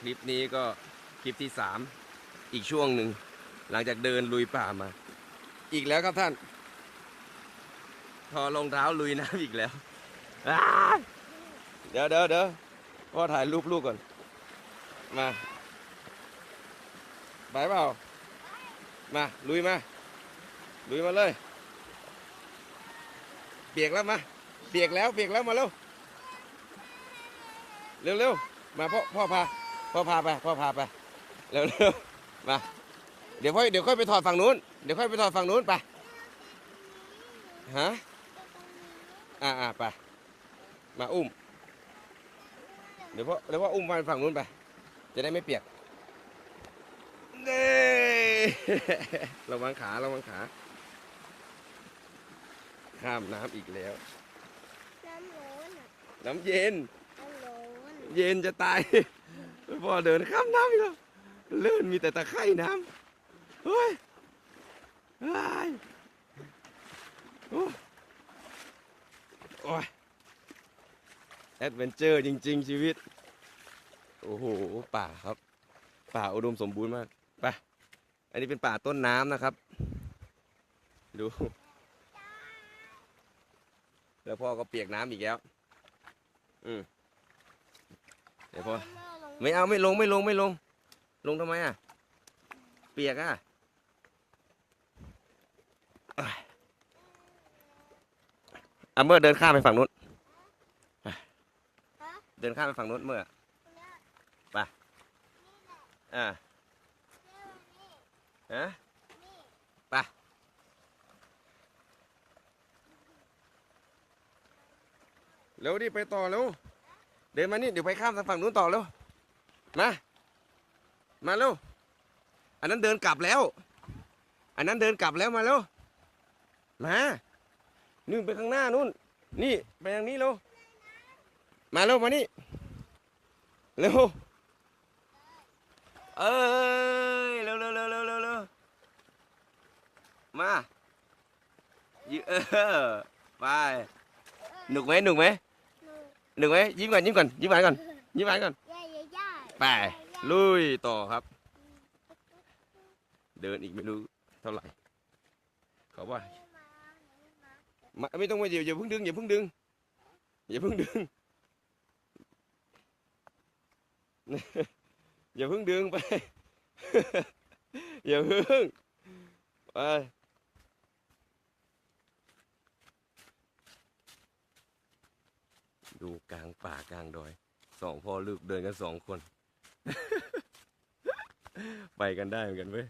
คลิปนี้ก็คลิปที่3อีกช่วงหนึ่งหลังจากเดินลุยป่ามาอีกแล้วครับท่านถอดรองเท้าลุยน้ำอีกแล้วเดี๋ยวพ่อถ่ายรูปลูกก่อนมาไปเปล่ามาลุยมาเลยเปียกแล้วมาเปียกแล้วมาเร็วมาพ่อพาไปเร็วมาเดี๋ยวค่อยไปถอดฝั่งนู้นไปฮะไปมาอุ้มเดี๋ยวพ่ออุ้มไปฝั่งนู้นไปจะได้ไม่เปียกเน่ระวังขาข้ามน้ำอีกแล้วน้ำร้อนอ่ะน้ำเย็นน้ำร้อน เย็นจะตายพ่อเดินข้ามน้ำอีกแล้วเลื่อนมีแต่ตะไคร่น้ำเฮ้ยโอ้ยแอดเวนเจอร์จริงๆชีวิตโอ้โหป่าครับป่าอุดมสมบูรณ์มากไปอันนี้เป็นป่าต้นน้ำนะครับดูแล้วพ่อก็เปียกน้ำอีกแล้วเดี๋ยวพ่อไม่ลงลงทำไมอ่ะเปียกอ่ะเมื่อเดินข้ามไปฝั่งนู้นเดินข้ามไปฝั่งนู้นเมื่อไปไปเร็วดิไปต่อเร็วเดินมานี่เดี๋ยวไปข้ามทางฝั่งนู้นต่อเร็วมาเร็วอันนั้นเดินกลับแล้วมาเร็วมานู่นไปข้างหน้านู่นนี่ไปทางนี้เร็วมานี่เร็วเร็วมาไปหนุกไหมยิ้มก่อนไปลุยต่อครับเดินอีกไม่รู้เท่าไหร่เขาว่าไม่ต้องมาอย่าเพิ่งดึงอย่าเพิ่งดึงอย่าเพิ่งดึงไปอย่าเพิ่งไปดูกลางป่ากลางดอย2 พ่อลูกเดินกัน2 คนไปกันได้เหมือนกันเว้ย